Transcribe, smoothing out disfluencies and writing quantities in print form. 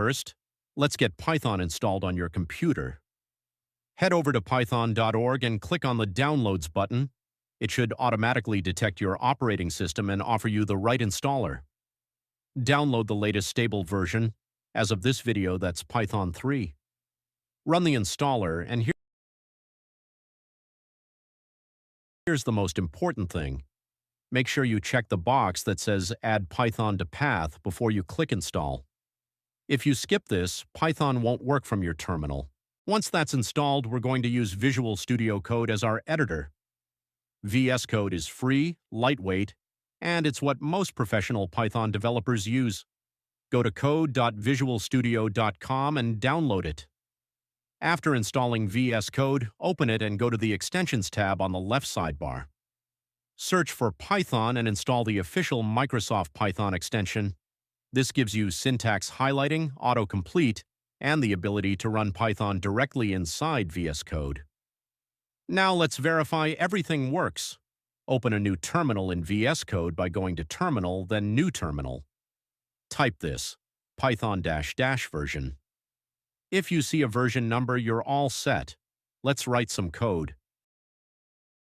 First, let's get Python installed on your computer. Head over to python.org and click on the Downloads button. It should automatically detect your operating system and offer you the right installer. Download the latest stable version. As of this video, that's Python 3. Run the installer, and here's the most important thing. Make sure you check the box that says Add Python to Path before you click Install. If you skip this, Python won't work from your terminal. Once that's installed, we're going to use Visual Studio Code as our editor. VS Code is free, lightweight, and it's what most professional Python developers use. Go to code.visualstudio.com and download it. After installing VS Code, open it and go to the Extensions tab on the left sidebar. Search for Python and install the official Microsoft Python extension. This gives you syntax highlighting, autocomplete, and the ability to run Python directly inside VS Code. Now let's verify everything works. Open a new terminal in VS Code by going to Terminal, then New Terminal. Type this, Python -- version. If you see a version number, you're all set. Let's write some code.